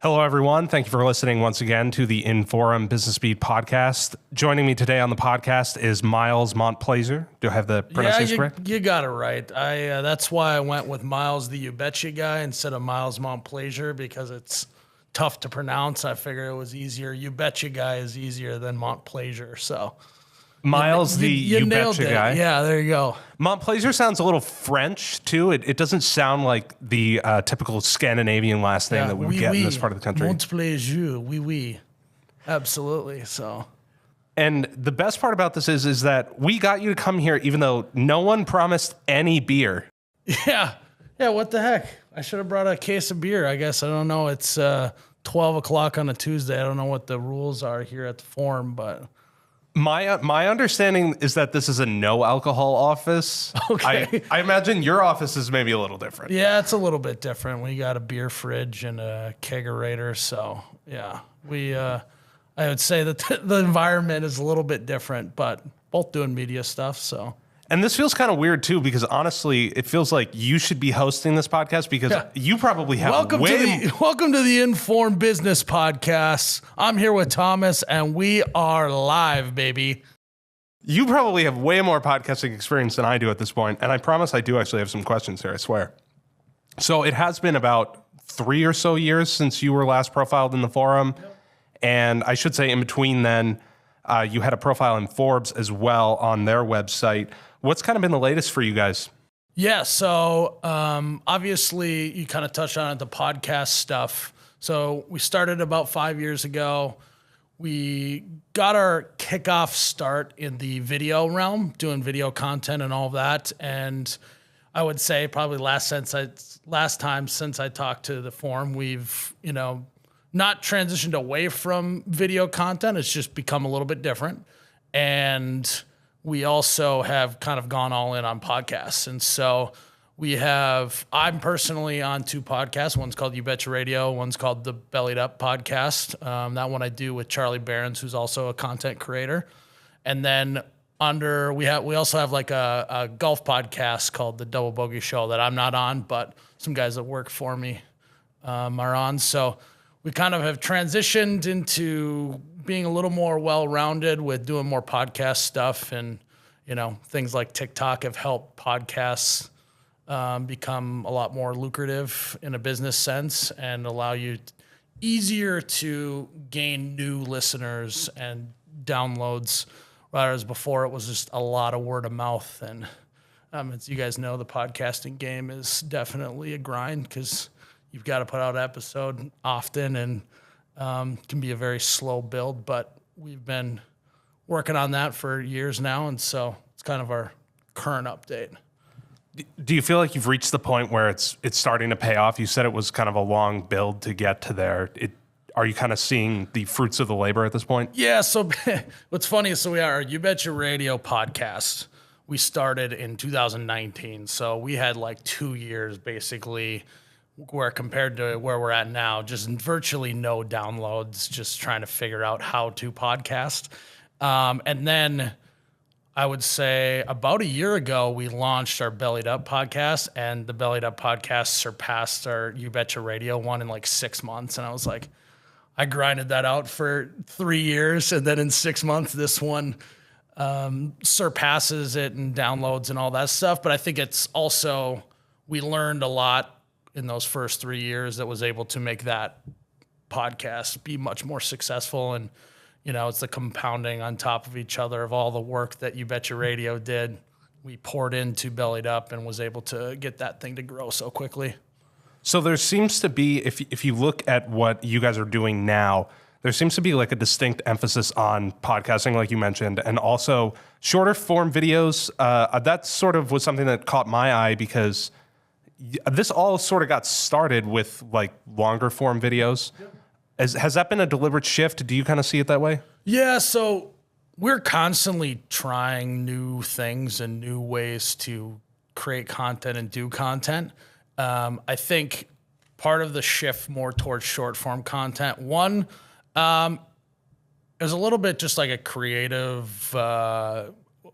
Hello, everyone. Thank you for listening once again to the Inforum Business Beat podcast. Joining me today on the podcast is Myles Montplaisir. Do I have the pronunciation correct? You got it right. That's why I went with Myles the You Betcha Guy instead of Myles Montplaisir, because it's tough to pronounce. I figured it was easier. You Betcha Guy is easier than Montplaisir, so... Myles the You Betcha Guy. Yeah, there you go. Montplaisir sounds a little French, too. It doesn't sound like the typical Scandinavian last name that we would get in this part of the country. Montplaisir, oui. Absolutely, so... And the best part about this is that we got you to come here even though no one promised any beer. Yeah, what the heck? I should have brought a case of beer, I guess. I don't know. It's 12 o'clock on a Tuesday. I don't know what the rules are here at the Forum, but... My understanding is that this is a no alcohol office. Okay. I imagine your office is maybe a little different. Yeah, it's a little bit different. We got a beer fridge and a kegerator, so yeah. I would say that the environment is a little bit different, but both doing media stuff, so. And this feels kind of weird too, because honestly, it feels like you should be hosting this podcast because you probably have welcome to the Informed Business Podcast. I'm here with Thomas, and we are live, baby. You probably have way more podcasting experience than I do at this point, and I promise I do actually have some questions here, I swear. So it has been about 3 or so years since you were last profiled in the Forum, and I should say in between then, you had a profile in Forbes as well on their website. What's kind of been the latest for you guys? Yeah, so obviously you kind of touched on it, the podcast stuff. So we started about 5 years ago. We got our kickoff start in the video realm, doing video content and all of that. And I would say probably last time since I talked to the Forum, we've, not transitioned away from video content. It's just become a little bit different. And we also have kind of gone all in on podcasts. And so I'm personally on 2 podcasts. One's called You Betcha Radio. One's called the Bellied Up podcast. That one I do with Charlie Behrens, who's also a content creator. And then we also have like a golf podcast called the Double Bogey Show that I'm not on, but some guys that work for me are on. So we kind of have transitioned into being a little more well-rounded with doing more podcast stuff, and things like TikTok have helped podcasts become a lot more lucrative in a business sense and allow you easier to gain new listeners and downloads, whereas before it was just a lot of word of mouth. And as you guys know, the podcasting game is definitely a grind because you've got to put out an episode often, and can be a very slow build, but we've been working on that for years now, and so it's kind of our current update. Do you feel like you've reached the point where it's starting to pay off? You said it was kind of a long build to get to there. Are you kind of seeing the fruits of the labor at this point? Yeah, so what's funny is, we are our You Betcha Radio podcast. We started in 2019, so we had like 2 years basically where compared to where we're at now, just virtually no downloads, just trying to figure out how to podcast. And then I would say about a year ago, we launched our Bellied Up podcast, and the Bellied Up podcast surpassed our You Betcha Radio one in like 6 months. And I was like, I grinded that out for 3 years. And then in 6 months, this one surpasses it in downloads and all that stuff. But I think it's also, we learned a lot in those first 3 years that was able to make that podcast be much more successful. And, it's the compounding on top of each other of all the work that You Betcha Radio did. We poured into Bellied Up and was able to get that thing to grow so quickly. So there seems to be, if you look at what you guys are doing now, there seems to be like a distinct emphasis on podcasting, like you mentioned, and also shorter form videos. That sort of was something that caught my eye because this all sort of got started with like longer form videos. Yep. Has that been a deliberate shift? Do you kind of see it that way? Yeah, so we're constantly trying new things and new ways to create content and do content. I think part of the shift more towards short form content, one, it was a little bit just like a creative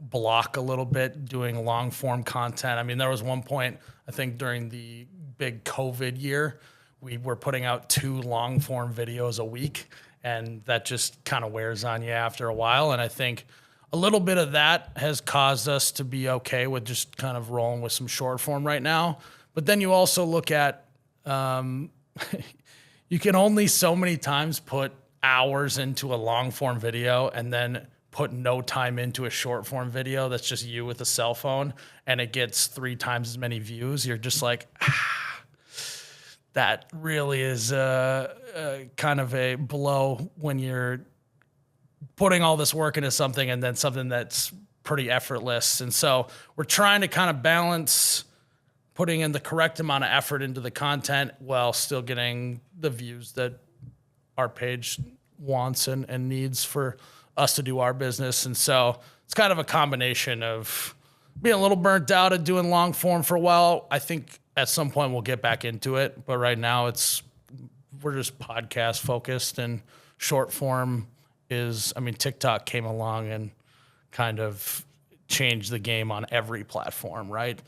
block a little bit doing long form content. I mean, there was one point, I think during the big COVID year, we were putting out 2 long form videos a week, and that just kind of wears on you after a while. And I think a little bit of that has caused us to be okay with just kind of rolling with some short form right now. But then you also look at, you can only so many times put hours into a long form video and then put no time into a short form video that's just you with a cell phone and it gets 3 times as many views. You're just like, that really is kind of a blow when you're putting all this work into something and then something that's pretty effortless. And so we're trying to kind of balance putting in the correct amount of effort into the content while still getting the views that our page wants and needs for us to do our business. And so it's kind of a combination of being a little burnt out at doing long form for a while. I think at some point we'll get back into it, but right now we're just podcast focused, and short form is, I mean, TikTok came along and kind of changed the game on every platform, right?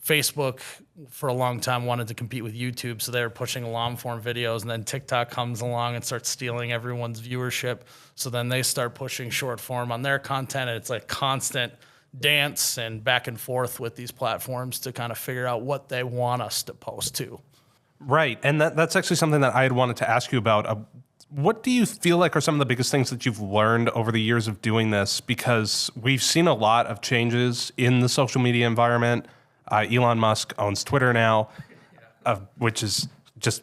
Facebook for a long time wanted to compete with YouTube, so they were pushing long form videos, and then TikTok comes along and starts stealing everyone's viewership. So then they start pushing short form on their content, and it's like constant dance and back and forth with these platforms to kind of figure out what they want us to post to. Right, and that's actually something that I had wanted to ask you about. What do you feel like are some of the biggest things that you've learned over the years of doing this? Because we've seen a lot of changes in the social media environment. Elon Musk owns Twitter now, which is just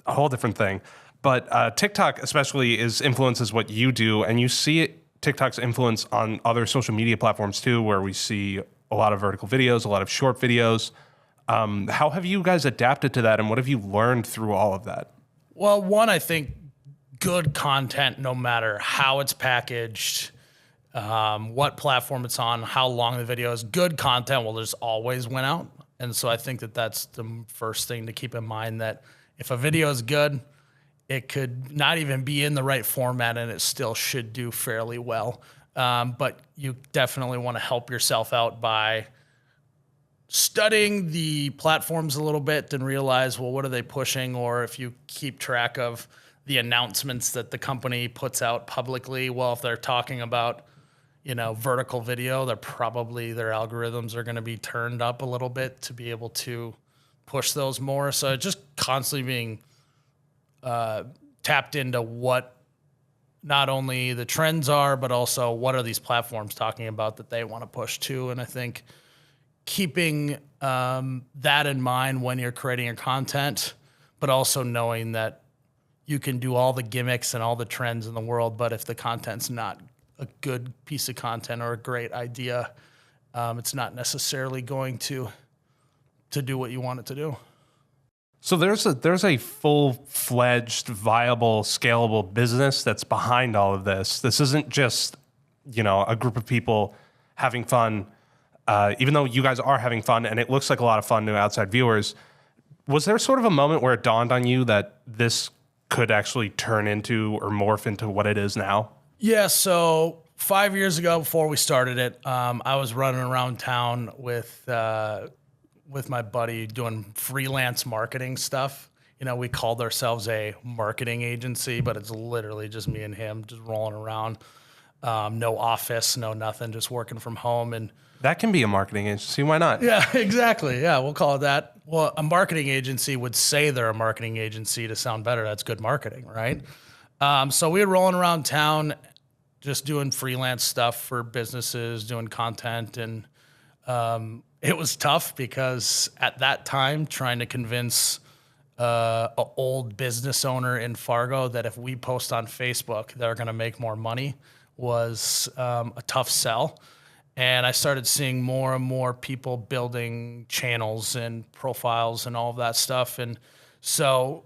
a whole different thing. But TikTok especially influences what you do, and you see TikTok's influence on other social media platforms too, where we see a lot of vertical videos, a lot of short videos. How have you guys adapted to that, and what have you learned through all of that? Well, one, I think good content, no matter how it's packaged, what platform it's on, how long the video is, good content will just always win out. And so I think that that's the first thing to keep in mind, that if a video is good, it could not even be in the right format and it still should do fairly well. But you definitely want to help yourself out by studying the platforms a little bit and realize, well, what are they pushing? Or if you keep track of the announcements that the company puts out publicly, well, if they're talking about, vertical video, their algorithms are going to be turned up a little bit to be able to push those more. So just constantly being tapped into what not only the trends are, but also what are these platforms talking about that they want to push to. And I think keeping that in mind when you're creating your content, but also knowing that you can do all the gimmicks and all the trends in the world, but if the content's not a good piece of content or a great idea, it's not necessarily going to do what you want it to do. So there's a full-fledged, viable, scalable business that's behind all of this. This isn't just, a group of people having fun, even though you guys are having fun and it looks like a lot of fun to outside viewers. Was there sort of a moment where it dawned on you that this could actually turn into or morph into what it is now? Yeah, so 5 years ago, before we started it, I was running around town with my buddy doing freelance marketing stuff. We called ourselves a marketing agency, but it's literally just me and him just rolling around. No office, no nothing, just working from home. And that can be a marketing agency. Why not? Yeah, exactly. Yeah, we'll call it that. Well, a marketing agency would say they're a marketing agency to sound better. That's good marketing, right? So we were rolling around town just doing freelance stuff for businesses, doing content. And it was tough because at that time, trying to convince an old business owner in Fargo that if we post on Facebook, they're going to make more money was a tough sell. And I started seeing more and more people building channels and profiles and all of that stuff. And so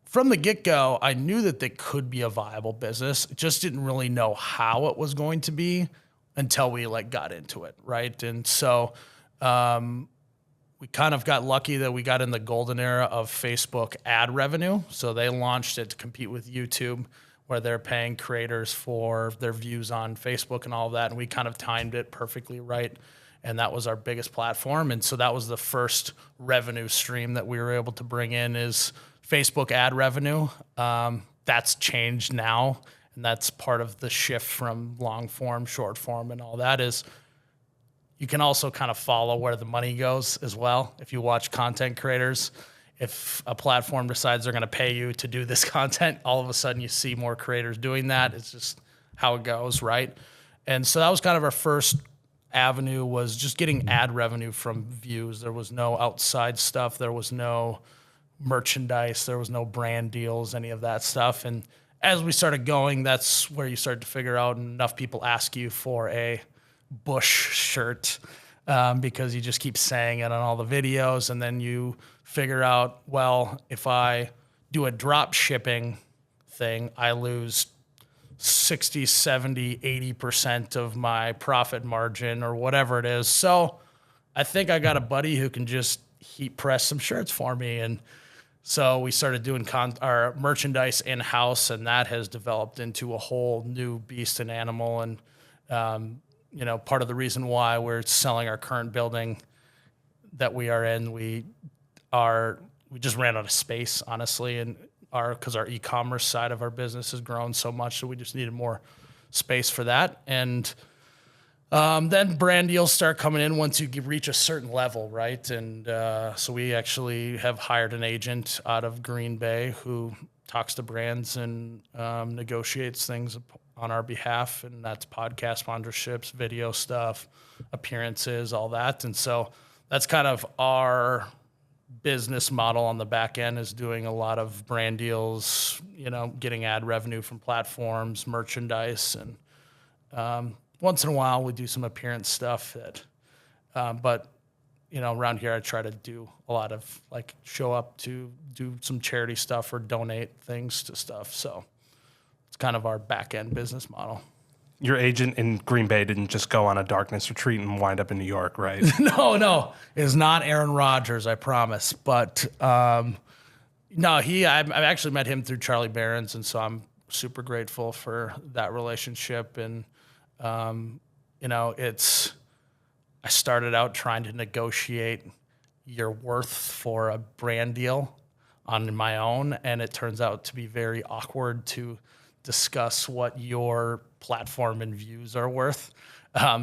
from the get-go, I knew that they could be a viable business. Just didn't really know how it was going to be until we got into it, right? And so we kind of got lucky that we got in the golden era of Facebook ad revenue. So they launched it to compete with YouTube, where they're paying creators for their views on Facebook and all of that. And we kind of timed it perfectly right. and that was our biggest platform. And so that was the first revenue stream that we were able to bring in is Facebook ad revenue. That's changed now, and that's part of the shift from long form, short form, and all that is you can also kind of follow where the money goes as well. If you watch content creators, if a platform decides they're going to pay you to do this content, all of a sudden you see more creators doing that. It's just how it goes, right? And so that was kind of our first avenue, was just getting ad revenue from views. There was no outside stuff. There was no merchandise. There was no brand deals, any of that stuff. And as we started going, that's where you start to figure out enough people ask you for a Bush shirt because you just keep saying it on all the videos. And then you figure out, well, if I do a drop shipping thing, I lose 60, 70, 80% of my profit margin or whatever it is. So I think I got a buddy who can just heat press some shirts for me. And so we started doing our merchandise in-house, and that has developed into a whole new beast and animal. And, part of the reason why we're selling our current building that we are in, we just ran out of space, honestly, and because our e-commerce side of our business has grown so much, so we just needed more space for that. And then brand deals start coming in once you reach a certain level, right? And so we actually have hired an agent out of Green Bay who talks to brands and negotiates things on our behalf, and that's podcast sponsorships, video stuff, appearances, all that. And so that's kind of our business model on the back end, is doing a lot of brand deals, getting ad revenue from platforms, merchandise, and once in a while we do some appearance stuff but around here I try to do a lot of show up to do some charity stuff or donate things to stuff. So it's kind of our back end business model. Your agent in Green Bay didn't just go on a darkness retreat and wind up in New York, right? No, it's not Aaron Rodgers, I promise. But no, I've actually met him through Charlie Barron's, and so I'm super grateful for that relationship. And I started out trying to negotiate your worth for a brand deal on my own, and it turns out to be very awkward to discuss what your platform and views are worth.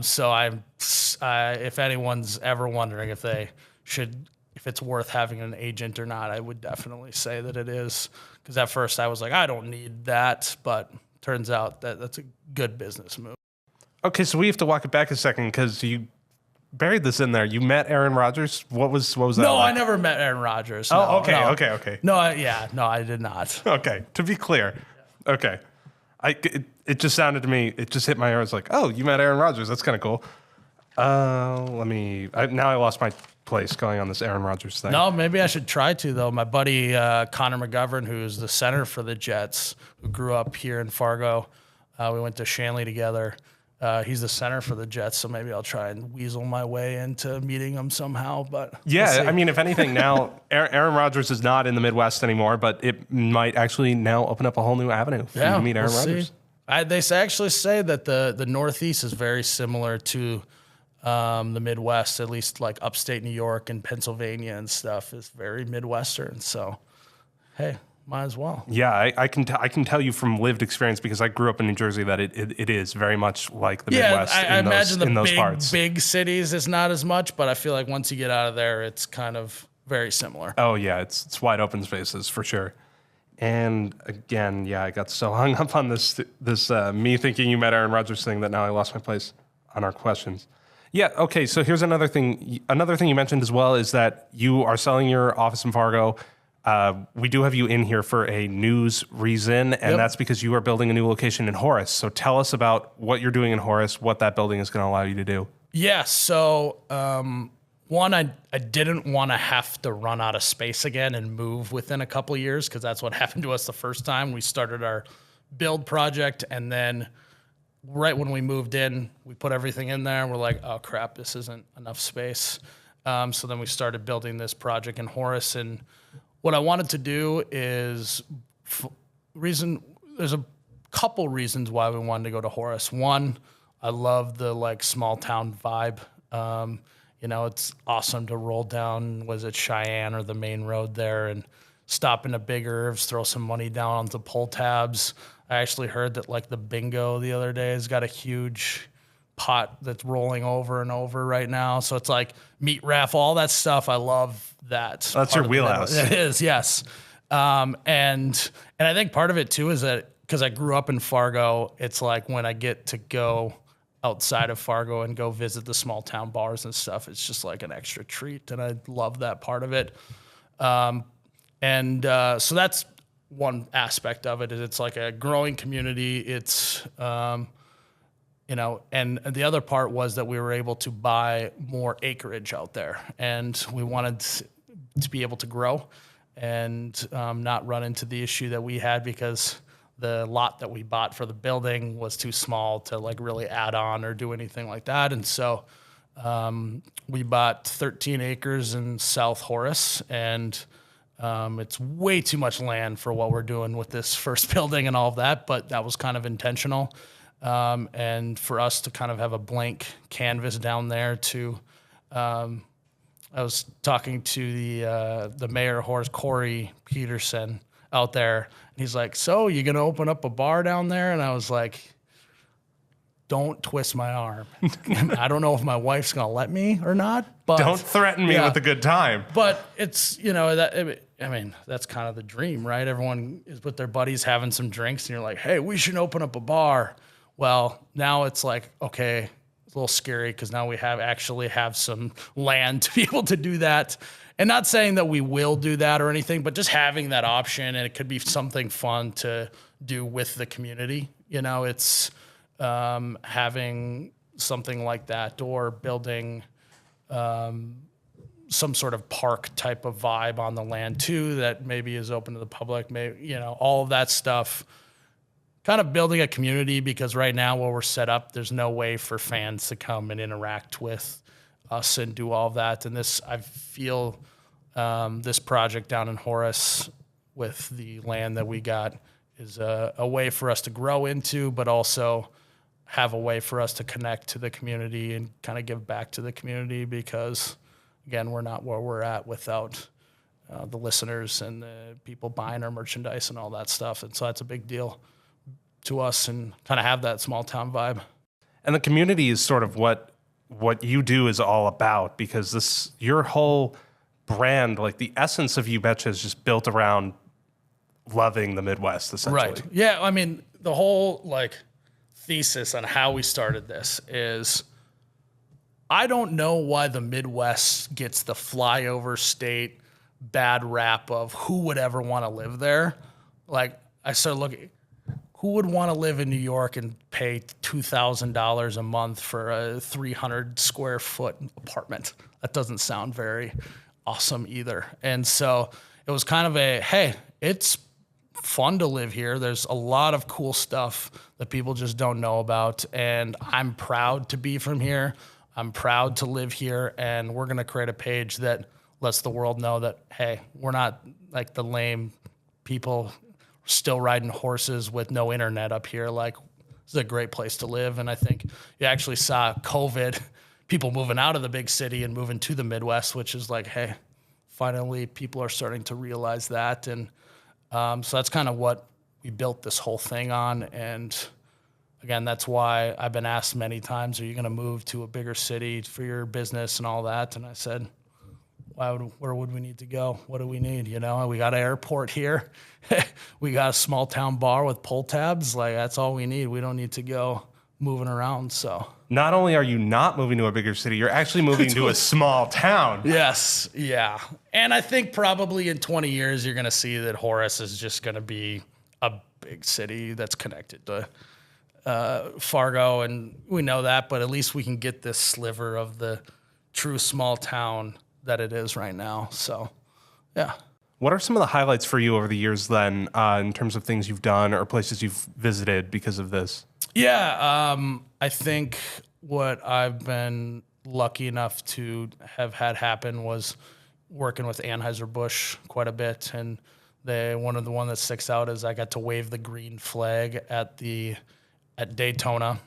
So if anyone's ever wondering if it's worth having an agent or not, I would definitely say that it is. Because at first I was like, I don't need that, but turns out that that's a good business move. Okay, so we have to walk it back a second because you buried this in there. You met Aaron Rodgers. What was that? No, like? I never met Aaron Rodgers. Oh, no, okay. No, I did not. Okay, to be clear. Okay. It just sounded to me, it just hit my ears like, oh, you met Aaron Rodgers. That's kind of cool. Now I lost my place going on this Aaron Rodgers thing. No, maybe I should try to, though. My buddy Connor McGovern, who's the center for the Jets, who grew up here in Fargo, we went to Shanley together. He's the center for the Jets, so maybe I'll try and weasel my way into meeting him somehow. But yeah, I mean, if anything, now Aaron Rodgers is not in the Midwest anymore, but it might actually now open up a whole new avenue for you to meet Aaron Rodgers. They actually say that the Northeast is very similar to the Midwest, at least like upstate New York and Pennsylvania and stuff is very Midwestern. So, hey, might as well. Yeah, I can tell you from lived experience because I grew up in New Jersey that it is very much like the Midwest. I imagine parts. Big cities is not as much, but I feel like once you get out of there, it's kind of very similar. Oh yeah, it's wide open spaces for sure. And again, yeah, I got so hung up on this me thinking you met Aaron Rodgers thing that now I lost my place on our questions. Yeah, okay, so here's another thing. Another thing you mentioned as well is that you are selling your office in Fargo. We do have you in here for a news reason, and that's because you are building a new location in Horace. So tell us about what you're doing in Horace, what that building is going to allow you to do. Yeah, so one, I didn't want to have to run out of space again and move within a couple of years, because that's what happened to us the first time. We started our build project, and then right when we moved in, we put everything in there, and we're like, oh crap, this isn't enough space. So then we started building this project in Horace, and what I wanted to do is there's a couple reasons why we wanted to go to Horace. One, I love the small town vibe. It's awesome to roll down, was it Cheyenne or the main road there, and stop into Big Irv's, throw some money down on the pull tabs. I actually heard that like the bingo the other day has got a huge pot that's rolling over and over right now. So it's like meat raffle, all that stuff. I love that. That's your wheelhouse. It is, yes. And I think part of it too is that because I grew up in Fargo, it's like when I get to go outside of Fargo and go visit the small town bars and stuff, it's just like an extra treat. And I love that part of it. So that's one aspect of it, is it's like a growing community. It's, and the other part was that we were able to buy more acreage out there, and we wanted to be able to grow and not run into the issue that we had, because the lot that we bought for the building was too small to like really add on or do anything like that. And so we bought 13 acres in South Horace, and it's way too much land for what we're doing with this first building and all of that, but that was kind of intentional. And for us to kind of have a blank canvas down there to, I was talking to the mayor of Horace, Corey Peterson, out there, and he's like, "So you gonna open up a bar down there?" And I was like, "Don't twist my arm. I don't know if my wife's gonna let me or not, but Don't threaten me with a good time." But it's, that's kind of the dream, right? Everyone is with their buddies having some drinks, and you're like, "Hey, we should open up a bar." Well, now it's like, okay, it's a little scary because now we actually have some land to be able to do that. And not saying that we will do that or anything, but just having that option, and it could be something fun to do with the community. It's having something like that, or building some sort of park type of vibe on the land too, that maybe is open to the public, maybe, all of that stuff. Kind of building a community, because right now where we're set up, there's no way for fans to come and interact with us and do all of that. And this, I feel, this project down in Horace with the land that we got is a way for us to grow into, but also have a way for us to connect to the community and kind of give back to the community, because again, we're not where we're at without the listeners and the people buying our merchandise and all that stuff. And so that's a big deal to us, and kind of have that small town vibe. And the community is sort of what you do is all about, because your whole brand, like the essence of You Betcha, is just built around loving the Midwest, essentially. Right. Yeah. The whole thesis on how we started this is, I don't know why the Midwest gets the flyover state bad rap of who would ever want to live there. I started looking, who would want to live in New York and pay $2,000 a month for a 300 square foot apartment? That doesn't sound very awesome either. And so it was kind of hey, it's fun to live here. There's a lot of cool stuff that people just don't know about. And I'm proud to be from here. I'm proud to live here. And we're going to create a page that lets the world know that, hey, we're not like the lame people still riding horses with no internet up here. This is a great place to live. And I think you actually saw COVID, people moving out of the big city and moving to the Midwest, which is hey, finally people are starting to realize that. And so that's kind of what we built this whole thing on. And again, that's why I've been asked many times, are you going to move to a bigger city for your business and all that? And I said, where would we need to go? What do we need? We got an airport here. We got a small town bar with pull tabs. That's all we need. We don't need to go moving around. So not only are you not moving to a bigger city, you're actually moving to a small town. Yes. Yeah. And I think probably in 20 years, you're going to see that Horace is just going to be a big city that's connected to Fargo. And we know that, but at least we can get this sliver of the true small town that it is right now. So, yeah. What are some of the highlights for you over the years then, in terms of things you've done or places you've visited because of this? Yeah, I think what I've been lucky enough to have had happen was working with Anheuser-Busch quite a bit. And one of the one that sticks out is I got to wave the green flag at Daytona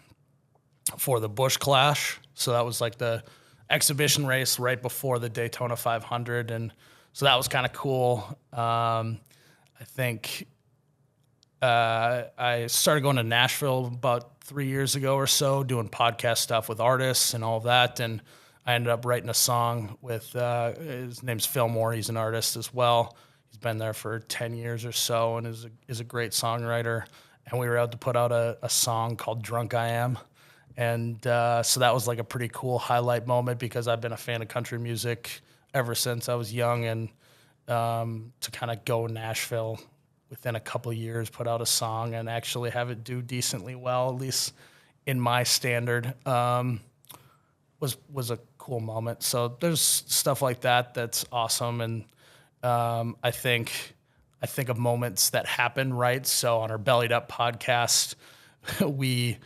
for the Busch Clash. So that was exhibition race right before the Daytona 500, and so that was kind of cool. I think I started going to Nashville about 3 years ago or so, doing podcast stuff with artists and all of that, and I ended up writing a song with his name's Fillmore. He's an artist as well. He's been there for 10 years or so and is a great songwriter. And we were able to put out a song called Drunk I Am. And so that was like a pretty cool highlight moment because I've been a fan of country music ever since I was young. And to kind of go Nashville within a couple of years, put out a song and actually have it do decently well, at least in my standard, was a cool moment. So there's stuff like that that's awesome. And I think of moments that happen, right? So on our Bellied Up podcast, we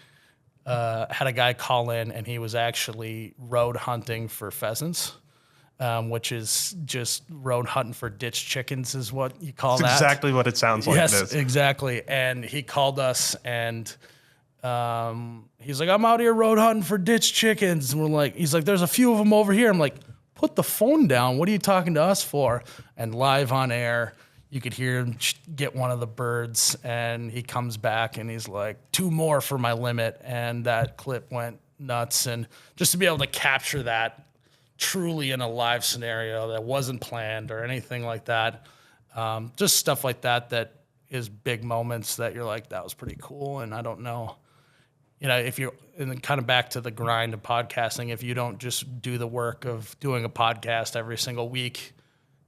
had a guy call in and he was actually road hunting for pheasants, which is just road hunting for ditch chickens is what you call that. Exactly what it sounds like. Yes, it is. exactly. And he called us and he's like, I'm out here road hunting for ditch chickens. And we're like, he's like, there's a few of them over here. I'm like, put the phone down. What are you talking to us for? And live on air, you could hear him get one of the birds and he comes back and he's like, 2 more for my limit. And that clip went nuts. And just to be able to capture that truly in a live scenario that wasn't planned or anything like that, just stuff like that is big moments that you're like, that was pretty cool. And I don't know, if you're, and then kind of back to the grind of podcasting, if you don't just do the work of doing a podcast every single week,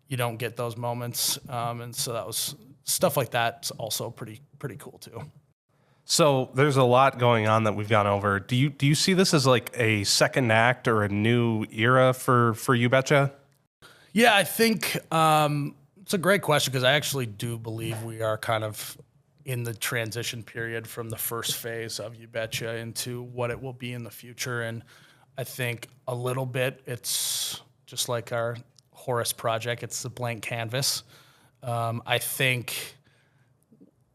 you don't get those moments. And so that was stuff like that's also pretty cool too. So there's a lot going on that we've gone over. Do you see this as like a second act or a new era for You Betcha? Yeah, I think it's a great question because I actually do believe we are kind of in the transition period from the first phase of You Betcha into what it will be in the future. And I think a little bit it's just like our Horace project. It's the blank canvas. I think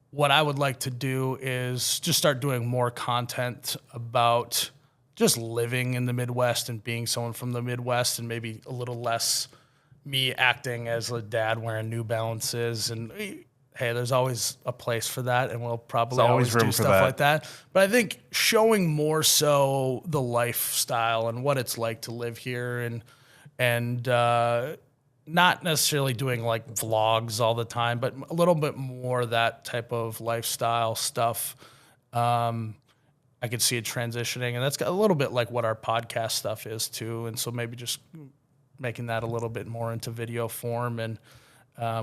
what I would like to do is just start doing more content about just living in the Midwest and being someone from the Midwest and maybe a little less me acting as a dad wearing New Balances. And hey, there's always a place for that, and we'll probably always do stuff like that. But I think showing more so the lifestyle and what it's like to live here and not necessarily doing like vlogs all the time, but a little bit more that type of lifestyle stuff. I could see it transitioning, and that's a little bit like what our podcast stuff is too. And so maybe just making that a little bit more into video form. And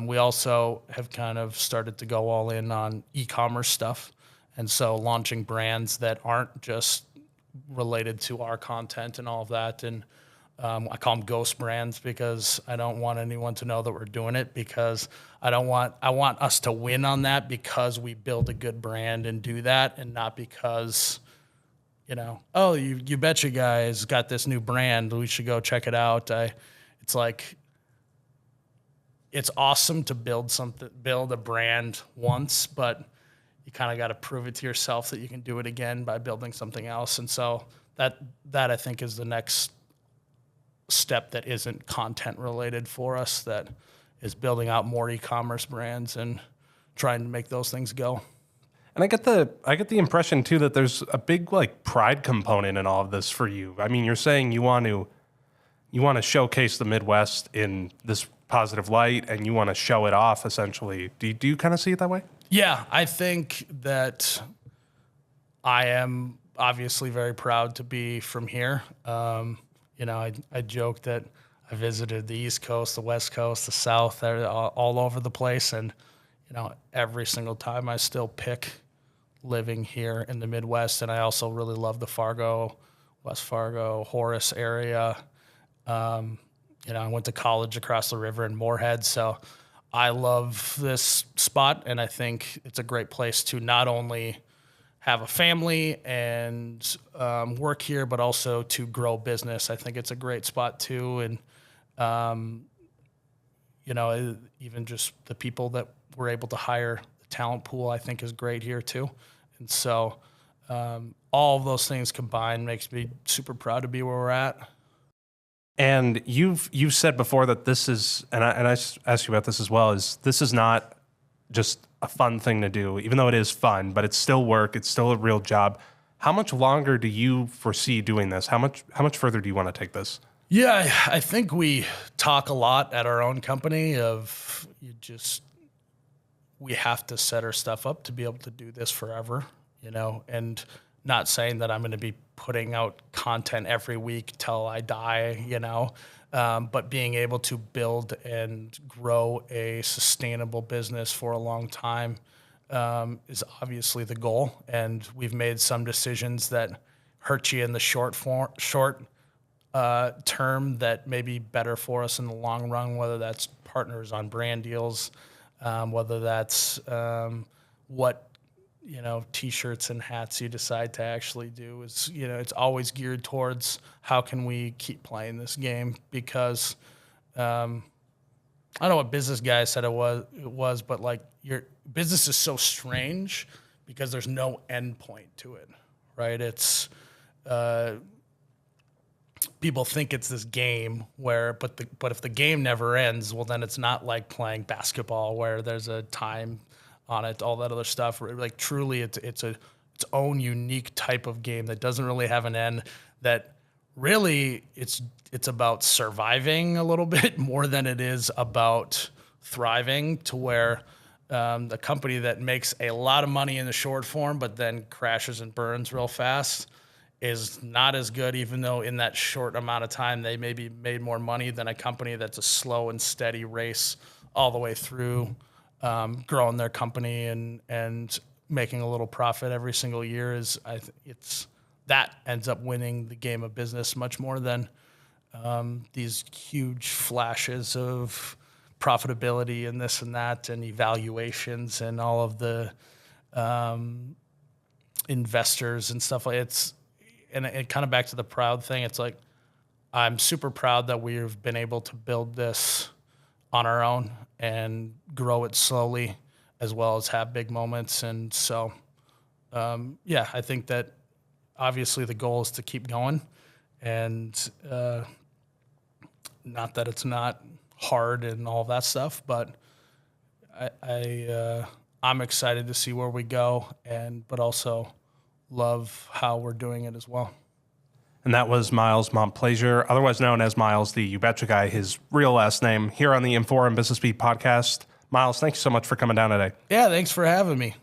we also have kind of started to go all in on e-commerce stuff. And so launching brands that aren't just related to our content and all of that. And I call them ghost brands because I don't want anyone to know that we're doing it because I want us to win on that because we build a good brand and do that and not because, oh, you Betcha Guy has got this new brand. We should go check it out. It's like, it's awesome to build a brand once, but you kind of got to prove it to yourself that you can do it again by building something else. And so that I think is the next step that isn't content related for us, that is building out more e-commerce brands and trying to make those things go. And I get the impression too that there's a big like pride component in all of this for you. I mean, you're saying you want to showcase the Midwest in this positive light and you want to show it off essentially. Do you kind of see it that way? Yeah, I think that I am obviously very proud to be from here. I joke that I visited the East Coast, the West Coast, the South, all over the place. And, every single time I still pick living here in the Midwest. And I also really love the Fargo, West Fargo, Horace area. I went to college across the river in Moorhead. So I love this spot. And I think it's a great place to not only have a family and work here, but also to grow business. I think it's a great spot too. And, even just the people that we're able to hire, the talent pool, I think is great here too. And so all of those things combined makes me super proud to be where we're at. And you've said before that this is, and I asked you about this as well, is this is not just a fun thing to do, even though it is fun, but it's still work. It's still a real job. How much longer do you foresee doing this? How much further do you want to take this? Yeah, I think we talk a lot at our own company of we have to set our stuff up to be able to do this forever, and not saying that I'm going to be putting out content every week till I die, but being able to build and grow a sustainable business for a long time is obviously the goal. And we've made some decisions that hurt you in the short term that may be better for us in the long run, whether that's partners on brand deals, whether that's what T-shirts and hats you decide to actually do. Is it's always geared towards how can we keep playing this game, because I don't know what business guy said it was, but like your business is so strange because there's no end point to it, right? It's people think it's this game but if the game never ends, well, then it's not like playing basketball where there's a time on it, all that other stuff. Like truly, it's its own unique type of game that doesn't really have an end. That really, it's about surviving a little bit more than it is about thriving. To where the company that makes a lot of money in the short form but then crashes and burns real fast is not as good, even though in that short amount of time they maybe made more money than a company that's a slow and steady race all the way through. Growing their company and making a little profit every single year that ends up winning the game of business much more than these huge flashes of profitability and this and that and evaluations and all of the investors and stuff like it's. And it kind of back to the proud thing. It's like I'm super proud that we've been able to build this on our own and grow it slowly, as well as have big moments. And so, I think that obviously the goal is to keep going, and not that it's not hard and all that stuff, but I'm excited to see where we go, but also love how we're doing it as well. And that was Myles Montplaisir, otherwise known as Myles, the You Betcha Guy, his real last name, here on the Inform Business Beat podcast. Myles, thank you so much for coming down today. Yeah, thanks for having me.